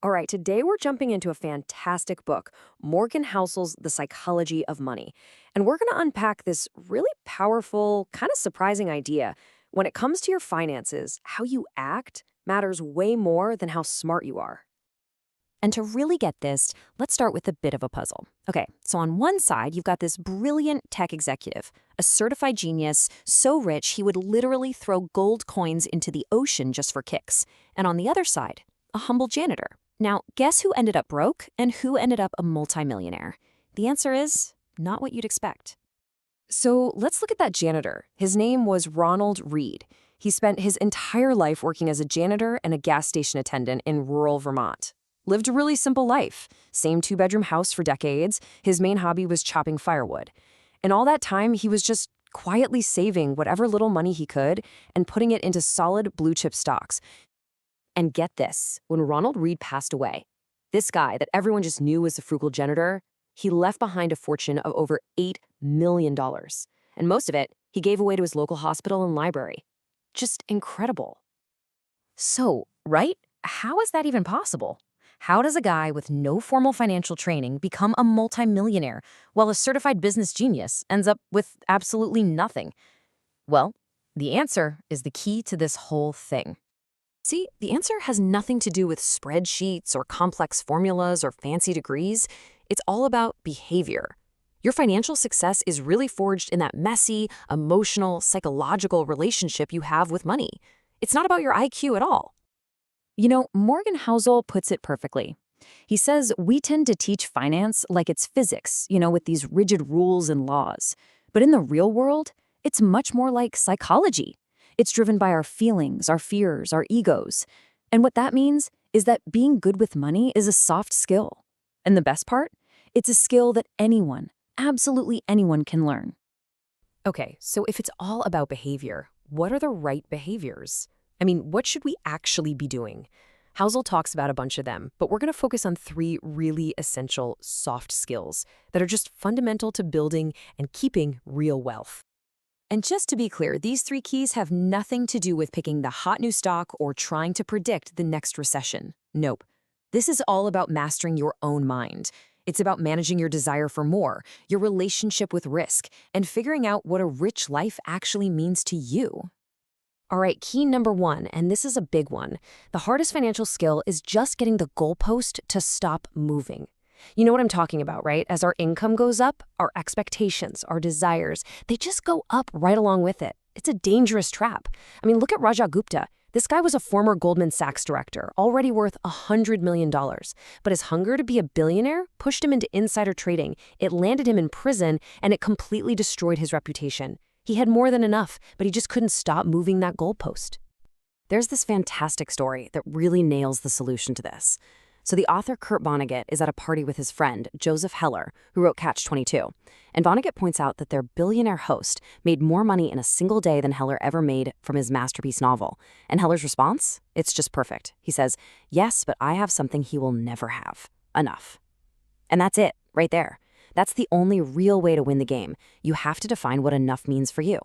All right, today we're jumping into a fantastic book, Morgan Housel's The Psychology of Money. And we're going to unpack this really powerful, kind of surprising idea. When it comes to your finances, how you act matters way more than how smart you are. And to really get this, let's start with a bit of a puzzle. Okay, so on one side, you've got this brilliant tech executive, a certified genius, so rich he would literally throw gold coins into the ocean just for kicks. And on the other side, a humble janitor. Now, guess who ended up broke and who ended up a multimillionaire? The answer is not what you'd expect. So let's look at that janitor. His name was Ronald Reed. He spent his entire life working as a janitor and a gas station attendant in rural Vermont. Lived a really simple life. Same two-bedroom house for decades. His main hobby was chopping firewood. And all that time, he was just quietly saving whatever little money he could and putting it into solid blue chip stocks. And get this, when Ronald Reed passed away, this guy that everyone just knew was the frugal janitor, he left behind a fortune of over $8 million. And most of it, he gave away to his local hospital and library. Just incredible. So, right? How is that even possible? How does a guy with no formal financial training become a multimillionaire while a certified business genius ends up with absolutely nothing? Well, the answer is the key to this whole thing. See, the answer has nothing to do with spreadsheets or complex formulas or fancy degrees. It's all about behavior. Your financial success is really forged in that messy, emotional, psychological relationship you have with money. It's not about your IQ at all. Morgan Housel puts it perfectly. He says we tend to teach finance like it's physics, with these rigid rules and laws. But in the real world, it's much more like psychology. It's driven by our feelings, our fears, our egos. And what that means is that being good with money is a soft skill. And the best part? It's a skill that anyone, absolutely anyone can learn. Okay, so if it's all about behavior, what are the right behaviors? I mean, what should we actually be doing? Housel talks about a bunch of them, but we're going to focus on three really essential soft skills that are just fundamental to building and keeping real wealth. And just to be clear, these three keys have nothing to do with picking the hot new stock or trying to predict the next recession. Nope. This is all about mastering your own mind. It's about managing your desire for more, your relationship with risk, and figuring out what a rich life actually means to you. All right, key number one, and this is a big one. The hardest financial skill is just getting the goalpost to stop moving. You know what I'm talking about, right? As our income goes up, our expectations, our desires, they just go up right along with it. It's a dangerous trap. I mean, look at Raja Gupta. This guy was a former Goldman Sachs director, already worth $100 million. But his hunger to be a billionaire pushed him into insider trading. It landed him in prison, and it completely destroyed his reputation. He had more than enough, but he just couldn't stop moving that goalpost. There's this fantastic story that really nails the solution to this. So the author Kurt Vonnegut is at a party with his friend, Joseph Heller, who wrote Catch-22. And Vonnegut points out that their billionaire host made more money in a single day than Heller ever made from his masterpiece novel. And Heller's response? It's just perfect. He says, "Yes, but I have something he will never have. Enough." And that's it, right there. That's the only real way to win the game. You have to define what enough means for you.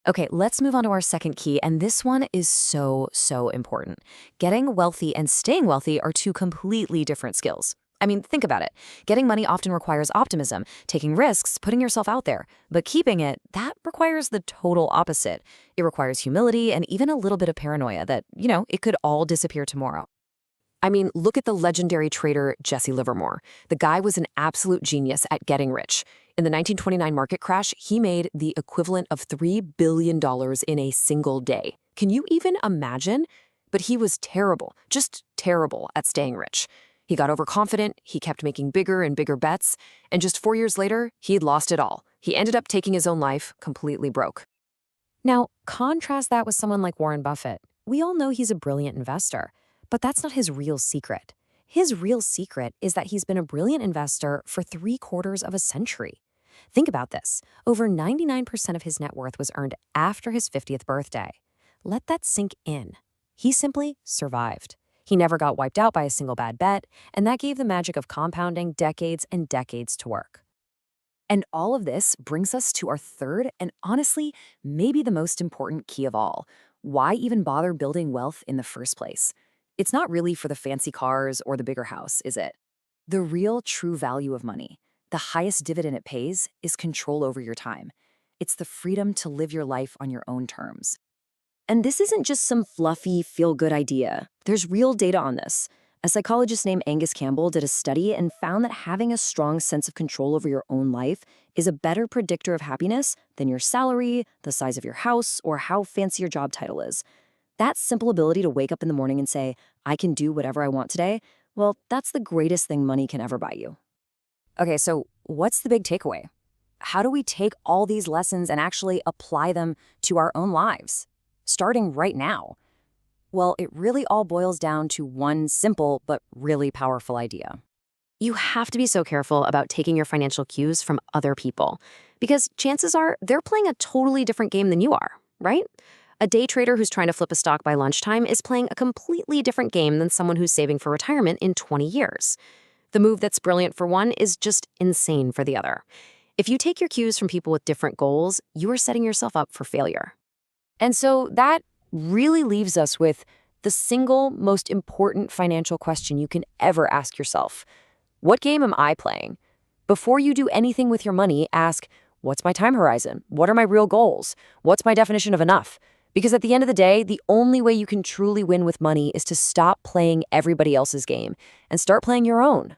Okay, let's move on to our second key, and this one is so important. Getting wealthy and staying wealthy are two completely different skills. I mean, think about it. Getting money often requires optimism, taking risks, putting yourself out there. But keeping it, that requires the total opposite. It requires humility and even a little bit of paranoia that, it could all disappear tomorrow. I mean, look at the legendary trader Jesse Livermore. The guy was an absolute genius at getting rich. In the 1929 market crash, he made the equivalent of $3 billion in a single day. Can you even imagine? But he was terrible, just terrible at staying rich. He got overconfident, he kept making bigger and bigger bets, and just 4 years later, he'd lost it all. He ended up taking his own life, completely broke. Now, contrast that with someone like Warren Buffett. We all know he's a brilliant investor. But that's not his real secret. His real secret is that he's been a brilliant investor for 3/4 of a century. Think about this. Over 99% of his net worth was earned after his 50th birthday. Let that sink in. He simply survived. He never got wiped out by a single bad bet, and that gave the magic of compounding decades and decades to work. And all of this brings us to our third and honestly, maybe the most important key of all. Why even bother building wealth in the first place? It's not really for the fancy cars or the bigger house, is it? The real true value of money, the highest dividend it pays, is control over your time. It's the freedom to live your life on your own terms. And this isn't just some fluffy, feel-good idea. There's real data on this. A psychologist named Angus Campbell did a study and found that having a strong sense of control over your own life is a better predictor of happiness than your salary, the size of your house, or how fancy your job title is. That simple ability to wake up in the morning and say, I can do whatever I want today, well, that's the greatest thing money can ever buy you. Okay, so what's the big takeaway? How do we take all these lessons and actually apply them to our own lives, starting right now? Well, it really all boils down to one simple but really powerful idea. You have to be so careful about taking your financial cues from other people, because chances are they're playing a totally different game than you are, right? A day trader who's trying to flip a stock by lunchtime is playing a completely different game than someone who's saving for retirement in 20 years. The move that's brilliant for one is just insane for the other. If you take your cues from people with different goals, you are setting yourself up for failure. And so that really leaves us with the single most important financial question you can ever ask yourself. What game am I playing? Before you do anything with your money, ask, what's my time horizon? What are my real goals? What's my definition of enough? Because at the end of the day, the only way you can truly win with money is to stop playing everybody else's game and start playing your own.